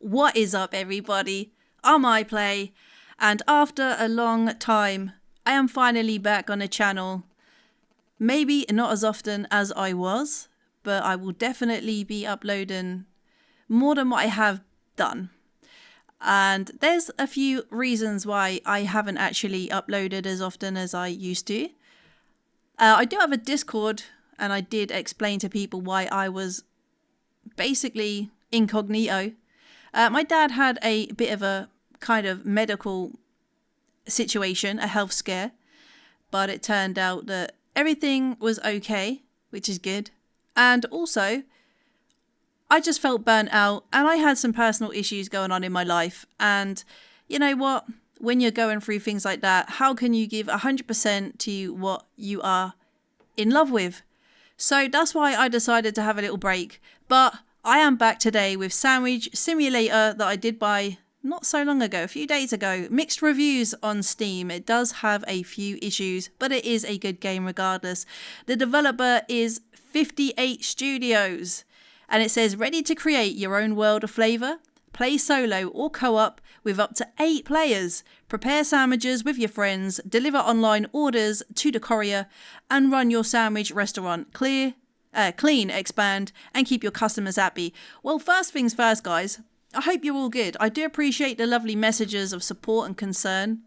What is up, everybody? I'm iPlay, and after a long time, I am finally back on the channel. Maybe not as often as I was, but I will definitely be uploading more than what I have done. And there's a few reasons why I haven't actually uploaded as often as I used to. I do have a Discord, and I did explain to people why I was basically incognito. My dad had a bit of a kind of medical situation, a health scare, but it turned out that everything was okay, which is good. And also, I just felt burnt out, and I had some personal issues going on in my life. And you know what? When you're going through things like that, how can you give 100% to what you are in love with? So that's why I decided to have a little break. But I am back today with Sandwich Simulator that I did buy not so long ago, a few days ago. Mixed reviews on Steam. It does have a few issues, but it is a good game regardless. The developer is 58 Studios, and it says ready to create your own world of flavour. Play solo or co-op with up to 8 players. Prepare sandwiches with your friends. Deliver online orders to the courier and run your sandwich restaurant. Clean, expand, and keep your customers happy. Well, first things first, guys. I hope you're all good. I do appreciate the lovely messages of support and concern.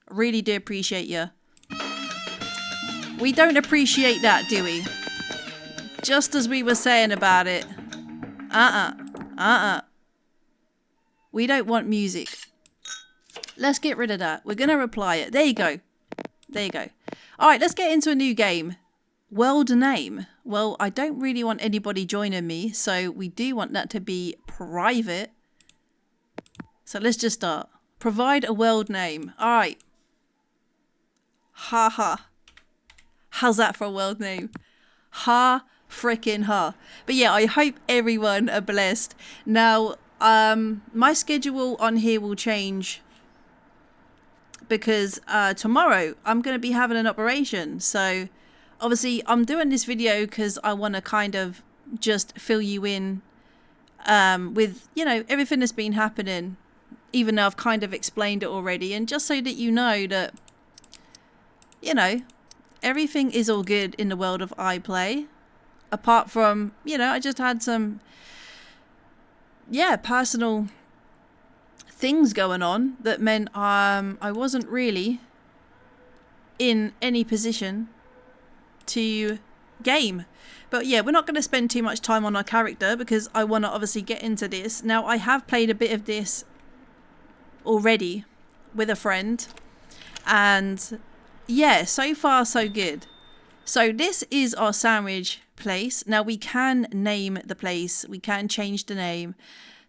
Really do appreciate you. We don't appreciate that, do we? Just as we were saying about it. We don't want music. Let's get rid of that. We're going to reply it. There you go. There you go. All right, let's get into a new game. World name. Well, I don't really want anybody joining me, so we do want that to be private. So let's just start. Provide a world name. All right. Ha ha. How's that for a world name? Ha frickin' ha. But yeah, I hope everyone are blessed. Now, my schedule on here will change because tomorrow I'm going to be having an operation. So obviously I'm doing this video because I want to kind of just fill you in with, you know, everything that's been happening, even though I've kind of explained it already, and just so that you know that, you know, everything is all good in the world of iPlay, apart from, you know, I just had some personal things going on that meant I wasn't really in any position to game. But yeah, we're not going to spend too much time on our character because I want to obviously get into this. Now, I have played a bit of this already with a friend, and yeah, so far so good. So this is our sandwich place. Now we can name the place, we can change the name,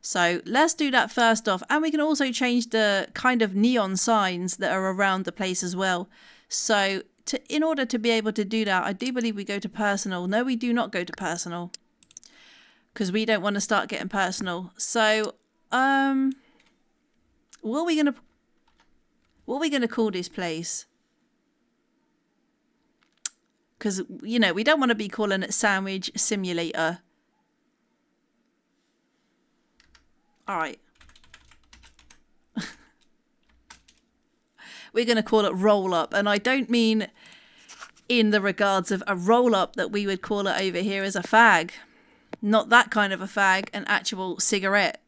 so let's do that first off, and we can also change the kind of neon signs that are around the place as well. So in order to be able to do that, I do believe we go to personal. No, we do not go to personal because we don't want to start getting personal. So what are we gonna call this place? Because, you know, we don't want to be calling it Sandwich Simulator. All right. We're going to call it Roll Up. And I don't mean in the regards of a roll up that we would call it over here as a fag. Not that kind of a fag, an actual cigarette.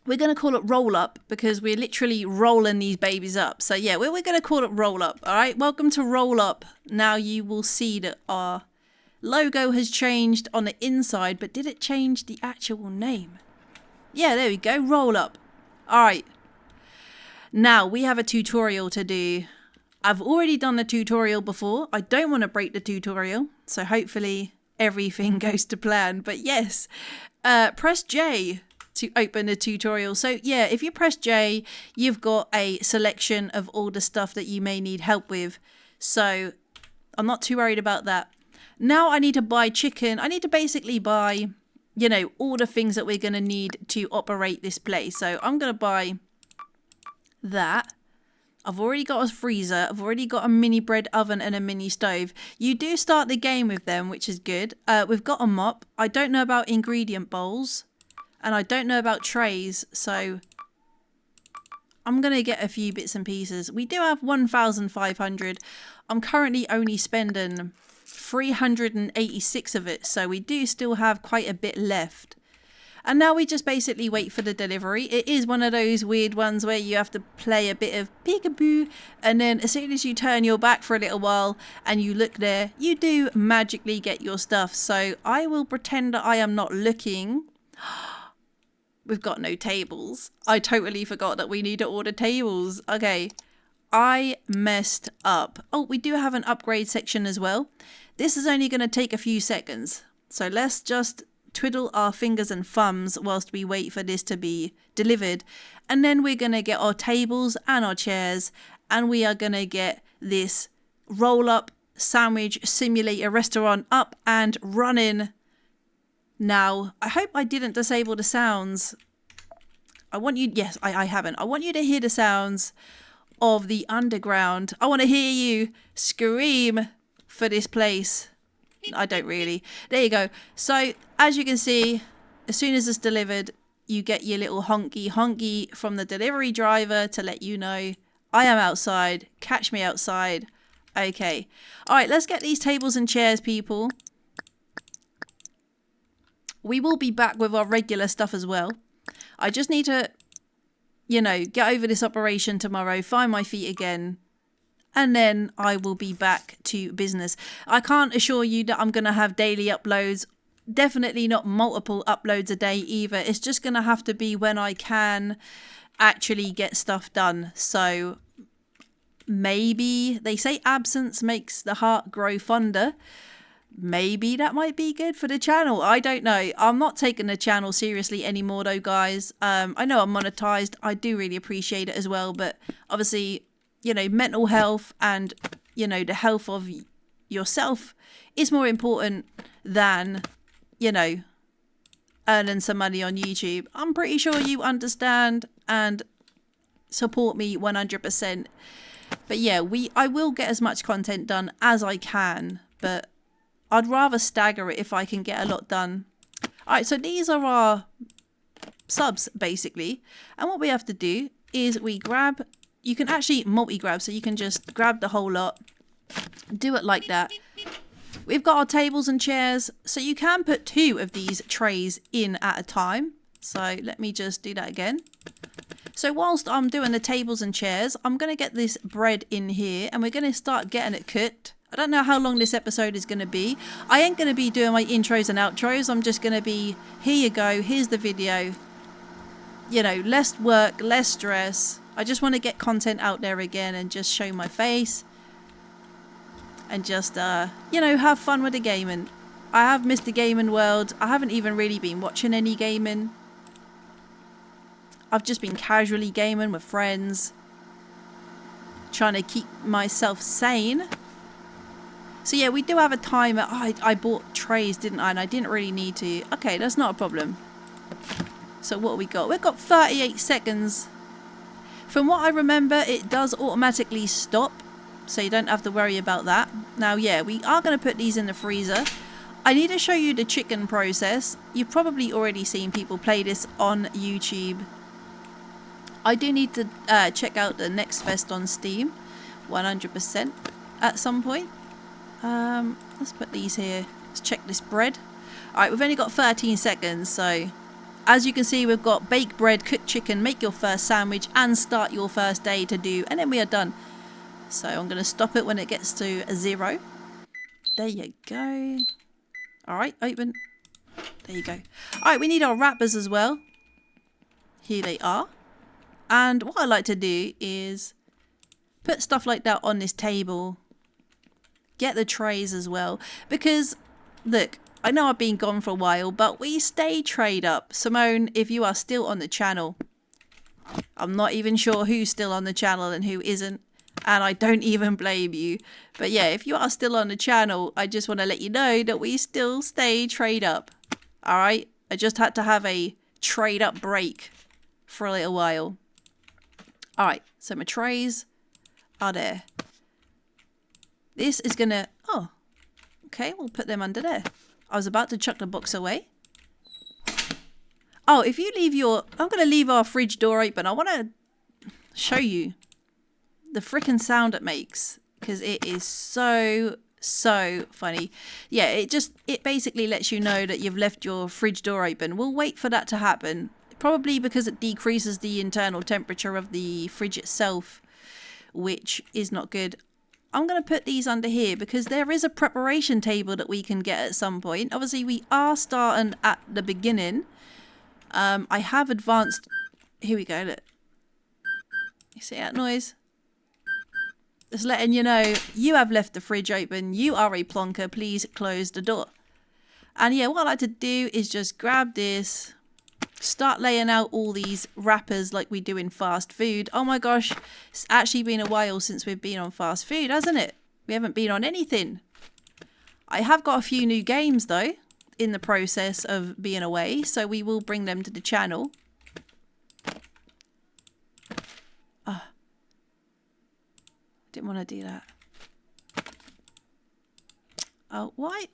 We're going to call it Roll Up because we're literally rolling these babies up. So yeah, we're going to call it Roll Up. All right, welcome to Roll Up. Now you will see that our logo has changed on the inside, but did it change the actual name? Yeah, there we go, Roll Up. All right. Now we have a tutorial to do. I've already done the tutorial before. I don't want to break the tutorial, so hopefully everything goes to plan. But yes, press J to open the tutorial. So yeah, if you press J, you've got a selection of all the stuff that you may need help with. So I'm not too worried about that. Now I need to buy chicken. I need to basically buy, you know, all the things that we're going to need to operate this place. So I'm going to buy that. I've already got a freezer. I've already got a mini bread oven and a mini stove. You do start the game with them, which is good. We've got a mop. I don't know about ingredient bowls. And I don't know about trays. So I'm going to get a few bits and pieces. We do have 1,500. I'm currently only spending 386 of it. So we do still have quite a bit left. And now we just basically wait for the delivery. It is one of those weird ones where you have to play a bit of peekaboo, and then as soon as you turn your back for a little while and you look there, you do magically get your stuff. So I will pretend that I am not looking. We've got no tables. I totally forgot that we need to order tables. Okay, I messed up. Oh, we do have an upgrade section as well. This is only going to take a few seconds. So let's just twiddle our fingers and thumbs whilst we wait for this to be delivered, and then we're going to get our tables and our chairs, and we are going to get this roll up sandwich simulator restaurant up and running. Now I hope I didn't disable the sounds. I want you, yes, I haven't. I want you to hear the sounds of the underground. I want to hear you scream for this place. I don't really. There you go. So as you can see, as soon as it's delivered, you get your little honky from the delivery driver to let you know I am outside. Catch me outside. Okay. All right, let's get these tables and chairs, people. We will be back with our regular stuff as well. I just need to, you know, get over this operation tomorrow, find my feet again, and then I will be back to business. I can't assure you that I'm going to have daily uploads. Definitely not multiple uploads a day either. It's just going to have to be when I can actually get stuff done. So maybe they say absence makes the heart grow fonder. Maybe that might be good for the channel. I don't know. I'm not taking the channel seriously anymore though, guys. I know I'm monetized. I do really appreciate it as well. But obviously, you know, mental health and, you know, the health of yourself is more important than, you know, earning some money on YouTube. I'm pretty sure you understand and support me 100%. But yeah, I will get as much content done as I can, but I'd rather stagger it if I can get a lot done. All right, so these are our subs basically. And what we have to do is we grab, you can actually multi-grab, so you can just grab the whole lot, do it like that. We've got our tables and chairs, so you can put 2 of these trays in at a time. So let me just do that again. So whilst I'm doing the tables and chairs, I'm going to get this bread in here and we're going to start getting it cooked. I don't know how long this episode is going to be. I ain't going to be doing my intros and outros. I'm just going to be, here you go, here's the video. You know, less work, less stress. I just want to get content out there again and just show my face. And just, you know, have fun with the gaming. I have missed the gaming world. I haven't even really been watching any gaming. I've just been casually gaming with friends. Trying to keep myself sane. So yeah, we do have a timer. Oh, I bought trays, didn't I? And I didn't really need to. Okay, that's not a problem. So what have we got? We've got 38 seconds. From what I remember, it does automatically stop. So you don't have to worry about that. Now, yeah, we are going to put these in the freezer. I need to show you the chicken process. You've probably already seen people play this on YouTube. I do need to check out the Next Fest on Steam. 100% at some point. Let's put these here. Let's check this bread. Alright, we've only got 13 seconds, so as you can see, we've got baked bread, cooked chicken, make your first sandwich, and start your first day to do, and then we are done. So I'm going to stop it when it gets to 0. There you go. Alright, open. There you go. Alright, we need our wrappers as well. Here they are. And what I like to do is put stuff like that on this table. Get the trays as well. Because, look, I know I've been gone for a while, but we stay trade up. Simone, if you are still on the channel, I'm not even sure who's still on the channel and who isn't. And I don't even blame you. But yeah, if you are still on the channel, I just want to let you know that we still stay trade up. Alright? I just had to have a trade up break for a little while. Alright, so my trays. are there. This is gonna, oh, okay, we'll put them under there. I was about to chuck the box away. Oh, if you leave your, I'm gonna leave our fridge door open. I wanna show you the freaking sound it makes, because it is so funny. Yeah, it basically lets you know that you've left your fridge door open. We'll wait for that to happen, probably because it decreases the internal temperature of the fridge itself, which is not good. I'm going to put these under here because there is a preparation table that we can get at some point. Obviously, we are starting at the beginning. I have advanced. Here we go. Look. You see that noise? Just letting you know, you have left the fridge open. You are a plonker. Please close the door. And yeah, what I like to do is just grab this, start laying out all these wrappers like we do in fast food. Oh my gosh, it's actually been a while since we've been on fast food, hasn't it? We haven't been on anything. I have got a few new games though in the process of being away, so we will bring them to the channel. Didn't want to do that. Oh, why?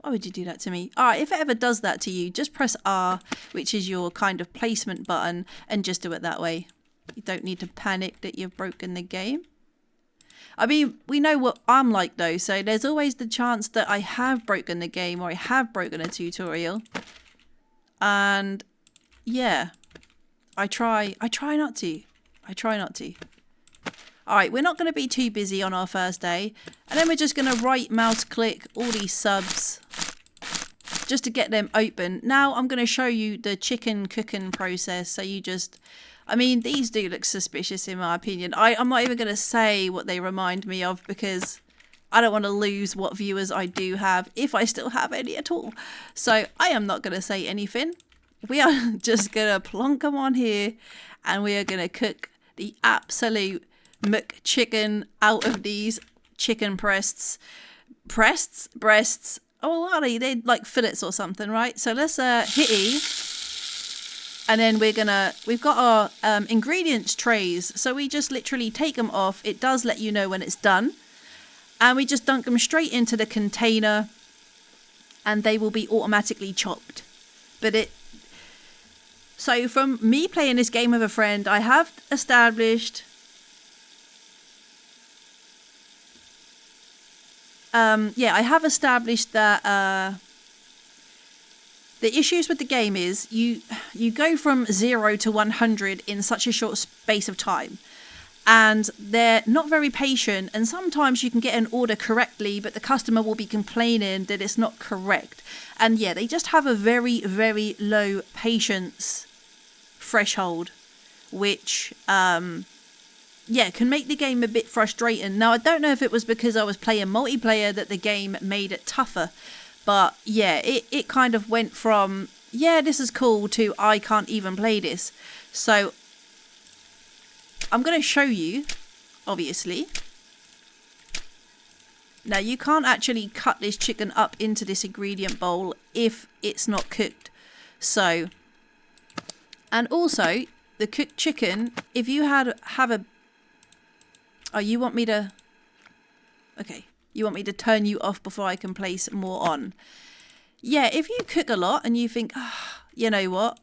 Why would you do that to me? Alright, if it ever does that to you, just press R, which is your kind of placement button, and just do it that way. You don't need to panic that you've broken the game. I mean, we know what I'm like though, so there's always the chance that I have broken the game or I have broken a tutorial. And yeah, I try not to. I try not to. Alright, we're not going to be too busy on our first day. And then we're just going to right mouse click all these subs just to get them open. Now I'm going to show you the chicken cooking process. So you just, I mean, these do look suspicious in my opinion. I'm not even going to say what they remind me of because I don't want to lose what viewers I do have, if I still have any at all. So I am not going to say anything. We are just going to plonk them on here and we are going to cook the absolute McChicken out of these chicken breasts. Oh, what are they? They're like fillets or something, right? So let's hit E. And then we've got our ingredients trays. So we just literally take them off. It does let you know when it's done. And we just dunk them straight into the container. And they will be automatically chopped. So from me playing this game with a friend, I have established I have established that the issues with the game is you go from 0 to 100 in such a short space of time. And they're not very patient. And sometimes you can get an order correctly, but the customer will be complaining that it's not correct. And yeah, they just have a very, very low patience threshold, which can make the game a bit frustrating. Now, I don't know if it was because I was playing multiplayer that the game made it tougher. But yeah, it kind of went from, yeah, this is cool to I can't even play this. So I'm going to show you, obviously. Now, you can't actually cut this chicken up into this ingredient bowl if it's not cooked. So, and also, the cooked chicken, if you have a... Oh, you want me to... Okay. You want me to turn you off before I can place more on. Yeah, if you cook a lot and you think, you know what?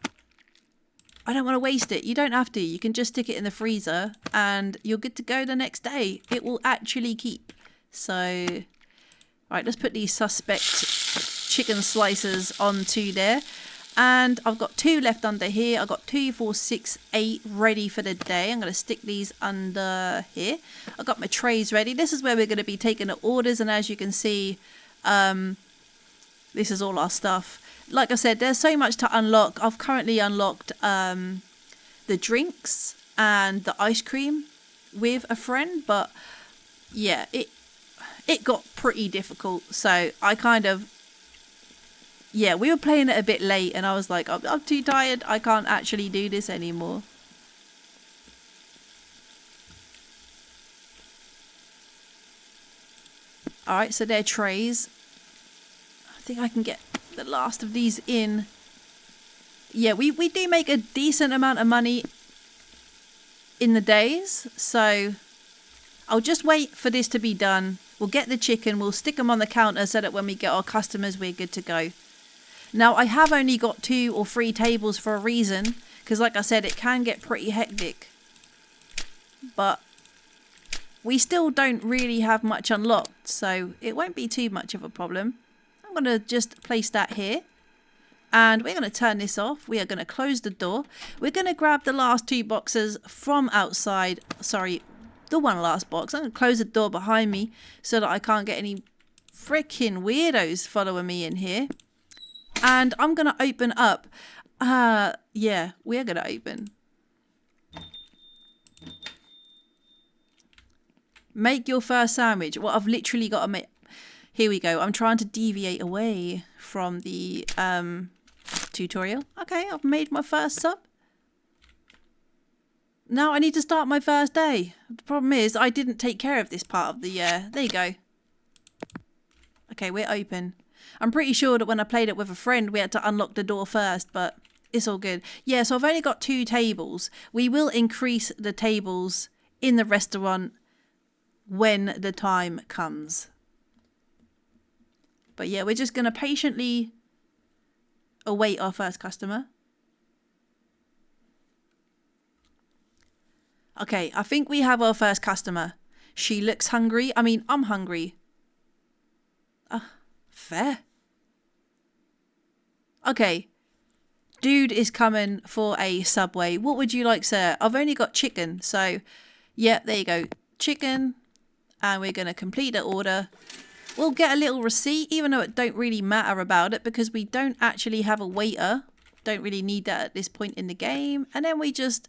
I don't want to waste it. You don't have to. You can just stick it in the freezer and you're good to go the next day. It will actually keep. So, right, let's put these suspect chicken slices onto there. And I've got 2 left under here. I've got 2, 4, 6, 8 ready for the day. I'm going to stick these under here. I've got my trays ready. This is where we're going to be taking the orders. And as you can see, this is all our stuff. Like I said, there's so much to unlock. I've currently unlocked the drinks and the ice cream with a friend. But yeah, it got pretty difficult. So I kind of... Yeah, we were playing it a bit late and I was like, I'm too tired. I can't actually do this anymore. Alright, so they're trays. I think I can get the last of these in. Yeah, we do make a decent amount of money in the days. So I'll just wait for this to be done. We'll get the chicken, we'll stick them on the counter so that when we get our customers, we're good to go. Now, I have only got 2 or 3 tables for a reason, because like I said, it can get pretty hectic. But we still don't really have much unlocked, so it won't be too much of a problem. I'm going to just place that here. And we're going to turn this off. We are going to close the door. We're going to grab the last 2 boxes from outside. Sorry, the one last box. I'm going to close the door behind me so that I can't get any freaking weirdos following me in here. And I'm going to open up. Yeah, we're going to open. Make your first sandwich. Well, I've literally got to make... Here we go. I'm trying to deviate away from the tutorial. Okay, I've made my first sub. Now I need to start my first day. The problem is I didn't take care of this part of the... there you go. Okay, we're open. I'm pretty sure that when I played it with a friend, we had to unlock the door first, but it's all good. Yeah, so I've only got 2 tables. We will increase the tables in the restaurant when the time comes. But yeah, we're just going to patiently await our first customer. Okay, I think we have our first customer. She looks hungry. I mean, I'm hungry. Fair. Okay. Dude is coming for a Subway. What would you like, sir? I've only got chicken. So, yeah, there you go. Chicken. And we're going to complete the order. We'll get a little receipt, even though it don't really matter about it, because we don't actually have a waiter. Don't really need that at this point in the game. And then we just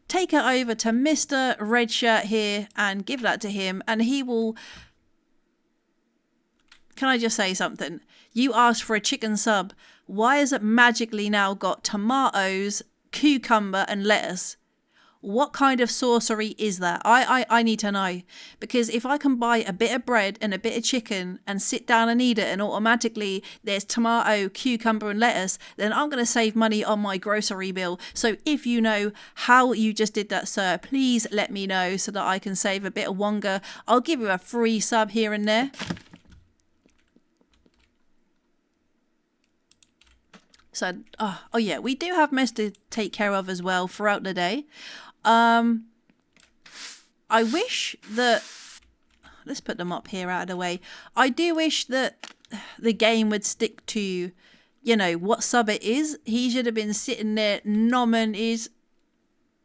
take it over to Mr. Red Shirt here and give that to him. And he will... Can I just say something? You asked for a chicken sub. Why has it magically now got tomatoes, cucumber and lettuce? What kind of sorcery is that? I need to know. Because if I can buy a bit of bread and a bit of chicken and sit down and eat it and automatically there's tomato, cucumber and lettuce, then I'm going to save money on my grocery bill. So if you know how you just did that, sir, please let me know so that I can save a bit of wonga. I'll give you a free sub here and there. So, oh yeah, we do have mess to take care of as well throughout the day. I wish that... Let's put them up here out of the way. I do wish that the game would stick to, you know, what sub it is. He should have been sitting there nomming his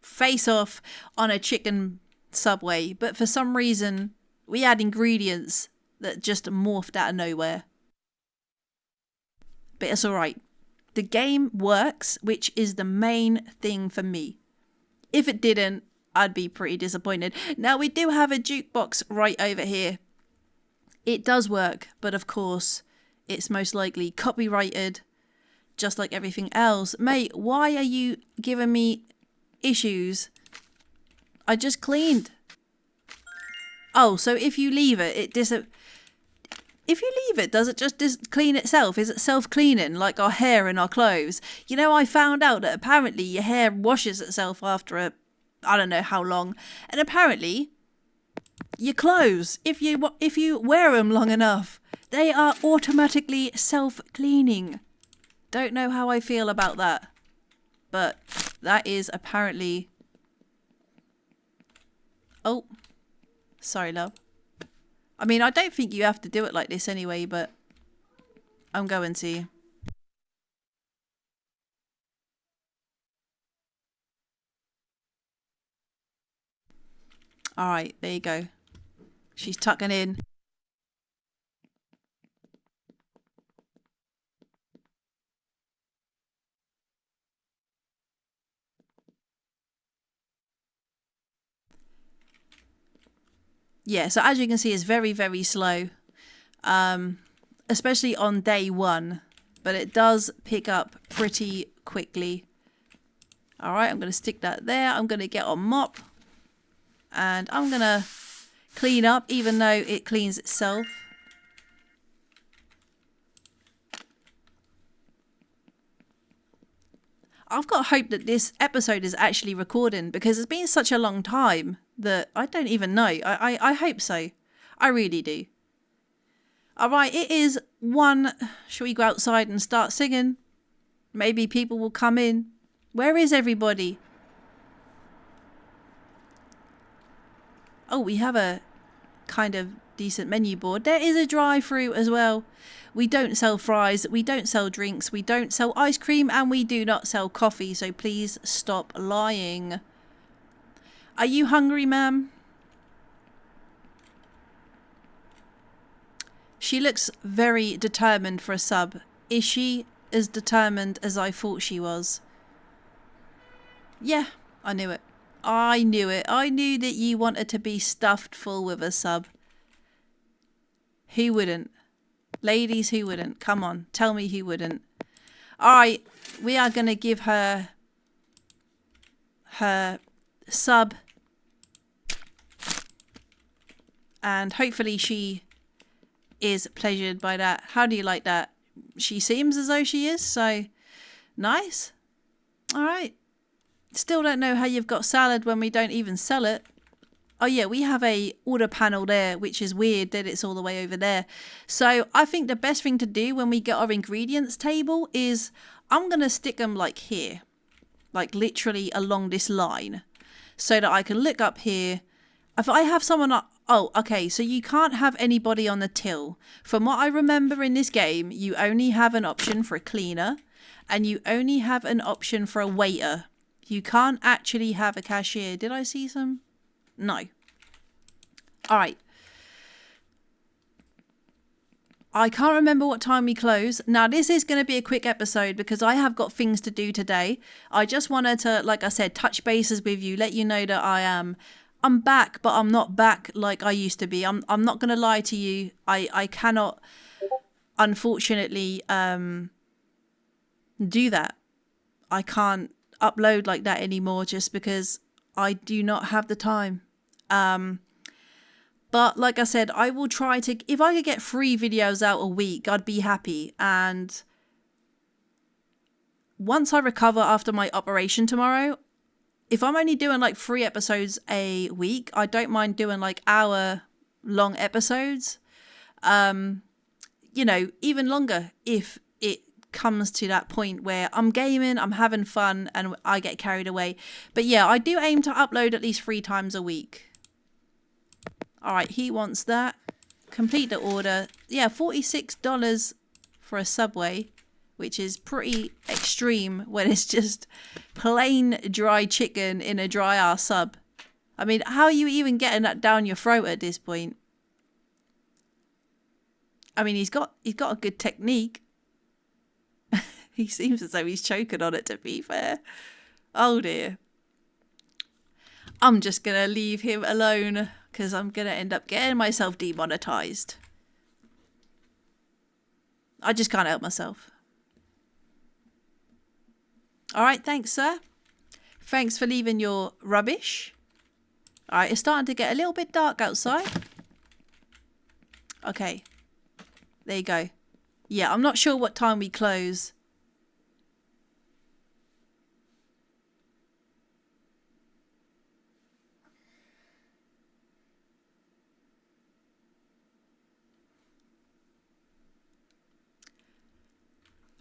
face off on a chicken Subway. But for some reason, we had ingredients that just morphed out of nowhere. But it's alright. The game works, which is the main thing for me. If it didn't, I'd be pretty disappointed. Now, we do have a jukebox right over here. It does work, but of course, it's most likely copyrighted, just like everything else. Mate, why are you giving me issues? I just cleaned. Oh, so if you leave it, if you leave it, does it just clean itself? Is it self-cleaning, like our hair and our clothes? You know, I found out that apparently your hair washes itself after I don't know how long. And apparently, your clothes, if you wear them long enough, they are automatically self-cleaning. Don't know how I feel about that. But that is apparently... Oh, sorry, love. I mean, I don't think you have to do it like this anyway, but I'm going to. All right, there you go. She's tucking in. Yeah, so as you can see, it's very, very slow, especially on day 1, but it does pick up pretty quickly. All right, I'm going to stick that there. I'm going to get on mop and I'm going to clean up, even though it cleans itself. I've got hope that this episode is actually recording because it's been such a long time that I don't even know. I hope so. I really do. All right, it is 1. Shall we go outside and start singing? Maybe people will come in. Where is everybody? Oh, we have a kind of decent menu board. There is a drive-through as well. We don't sell fries, we don't sell drinks, we don't sell ice cream, and we do not sell coffee, so please stop lying. Are you hungry, ma'am? She looks very determined for a sub. Is she as determined as I thought she was? Yeah, I knew it. I knew it. I knew that you wanted to be stuffed full with a sub. Who wouldn't? Ladies, who wouldn't? Come on, tell me who wouldn't. All right, we are going to give her sub. And hopefully she is pleasured by that. How do you like that? She seems as though she is, so nice. All right. Still don't know how you've got salad when we don't even sell it. Oh yeah, we have a order panel there, which is weird that it's all the way over there. So I think the best thing to do when we get our ingredients table is I'm going to stick them like here, like literally along this line, so that I can look up here. If I have someone up, oh, okay, so you can't have anybody on the till. From what I remember in this game, you only have an option for a cleaner and you only have an option for a waiter. You can't actually have a cashier. Did I see some? No. All right. I can't remember what time we close. Now, this is going to be a quick episode because I have got things to do today. I just wanted to, like I said, touch bases with you, let you know that I'm back, but I'm not back like I used to be. I'm not going to lie to you. I cannot, unfortunately, do that. I can't upload like that anymore just because I do not have the time. But like I said, I will try to, if I could get 3 videos out a week, I'd be happy. And once I recover after my operation tomorrow, if I'm only doing like 3 episodes a week, I don't mind doing like hour-long episodes. You know, even longer if it comes to that point where I'm gaming, I'm having fun, and I get carried away. But yeah, I do aim to upload at least 3 times a week. All right, he wants that. Complete the order. Yeah, $46 for a Subway, which is pretty extreme when it's just plain dry chicken in a dry ass sub. I mean, how are you even getting that down your throat at this point? I mean, he's got a good technique. He seems as though he's choking on it, to be fair. Oh dear. I'm just going to leave him alone because I'm going to end up getting myself demonetized. I just can't help myself. All right, thanks, sir. Thanks for leaving your rubbish. All right, it's starting to get a little bit dark outside. Okay, there you go. Yeah, I'm not sure what time we close.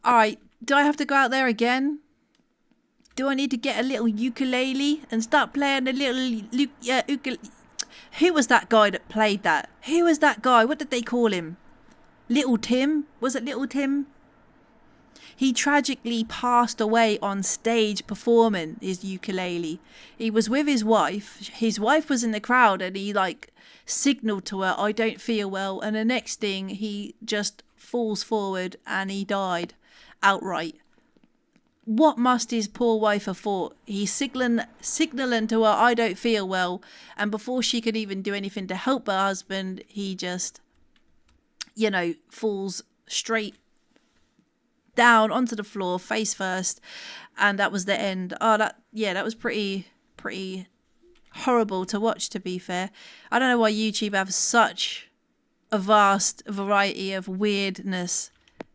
All right, do I have to go out there again? Do I need to get a little ukulele and start playing a little ukulele? Who was that guy that played that? Who was that guy? What did they call him? Little Tim? Was it Little Tim? He tragically passed away on stage performing his ukulele. He was with his wife. His wife was in the crowd and he like signaled to her, I don't feel well. And the next thing he just falls forward and he died outright. What must his poor wife have thought? He's signaling to her, I don't feel well. And before she could even do anything to help her husband, he just, you know, falls straight down onto the floor, face first. And that was the end. Oh, that was pretty horrible to watch, to be fair. I don't know why YouTube have such a vast variety of weirdness.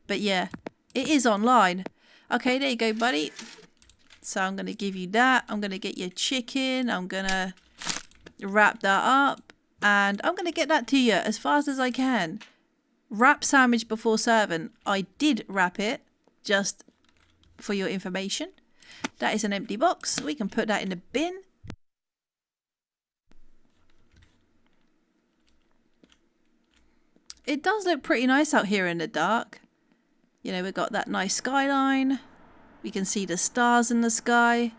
But yeah, it is online. Okay, there you go, buddy. So I'm going to give you that. I'm going to get your chicken. I'm going to wrap that up, and I'm going to get that to you as fast as I can. Wrap sandwich before serving. I did wrap it, just for your information. That is an empty box. We can put that in the bin. It does look pretty nice out here in the dark. You know, we've got that nice skyline. We can see the stars in the sky.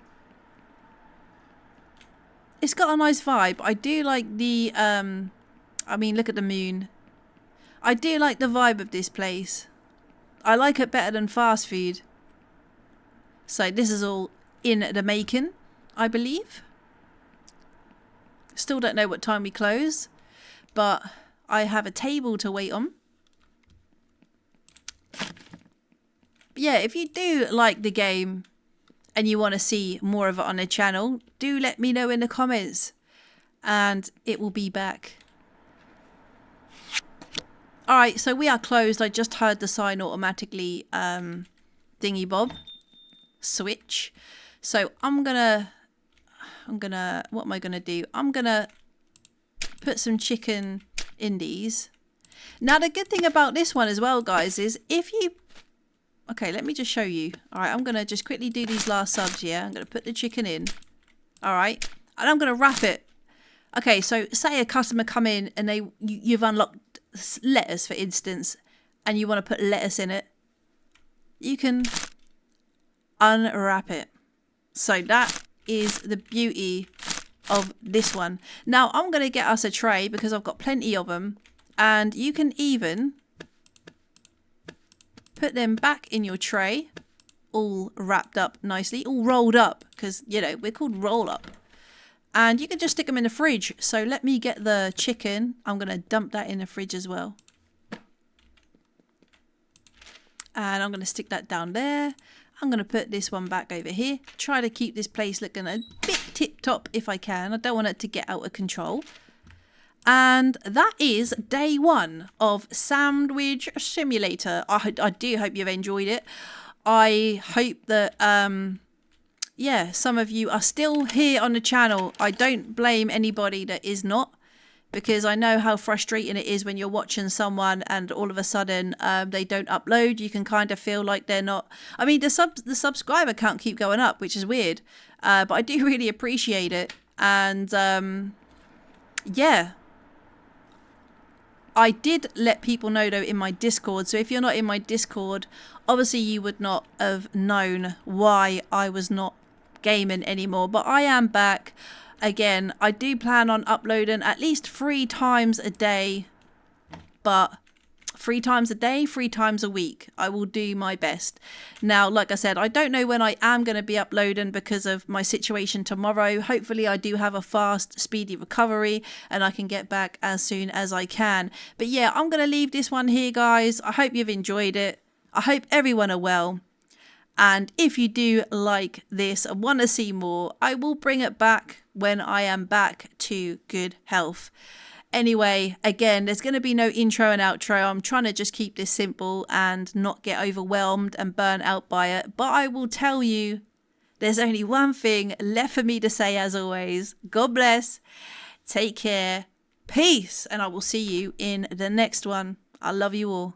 It's got a nice vibe. I do like the, I mean, look at the moon. I do like the vibe of this place. I like it better than fast food. So this is all in the making, I believe. Still don't know what time we close, but I have a table to wait on. Yeah, if you do like the game and you want to see more of it on the channel, do let me know in the comments and it will be back. Alright, so we are closed. I just heard the sign automatically thingy bob switch. So I'm gonna what am I gonna do? I'm gonna put some chicken in these. Now the good thing about this one as well, guys, is if you, okay, let me just show you. Alright, I'm gonna just quickly do these last subs here. I'm gonna put the chicken in. Alright, and I'm gonna wrap it. Okay, so say a customer come in and you've unlocked lettuce, for instance, and you want to put lettuce in it, you can unwrap it. So that is the beauty of this one. Now I'm going to get us a tray because I've got plenty of them, and you can even put them back in your tray, all wrapped up nicely, all rolled up, because, you know, we're called roll up. And you can just stick them in the fridge. So let me get the chicken. I'm going to dump that in the fridge as well. And I'm going to stick that down there. I'm going to put this one back over here. Try to keep this place looking a bit tip-top if I can. I don't want it to get out of control. And that is day one of Sandwich Simulator. I do hope you've enjoyed it. I hope that... yeah, some of you are still here on the channel. I don't blame anybody that is not, because I know how frustrating it is when you're watching someone and all of a sudden they don't upload. You can kind of feel like they're not. I mean, the subscriber count keep going up, which is weird, but I do really appreciate it. And yeah, I did let people know though in my Discord. So if you're not in my Discord, obviously you would not have known why I was not gaming anymore, but I am back again. I do plan on uploading at least 3 times a day, but 3 times a day, 3 times a week. I will do my best. Now, like I said, I don't know when I am going to be uploading because of my situation tomorrow. Hopefully I do have a fast, speedy recovery and I can get back as soon as I can. But yeah, I'm going to leave this one here, guys. I hope you've enjoyed it. I hope everyone are well. And if you do like this and want to see more, I will bring it back when I am back to good health. Anyway, again, there's going to be no intro and outro. I'm trying to just keep this simple and not get overwhelmed and burnt out by it. But I will tell you, there's only one thing left for me to say as always. God bless. Take care. Peace. And I will see you in the next one. I love you all.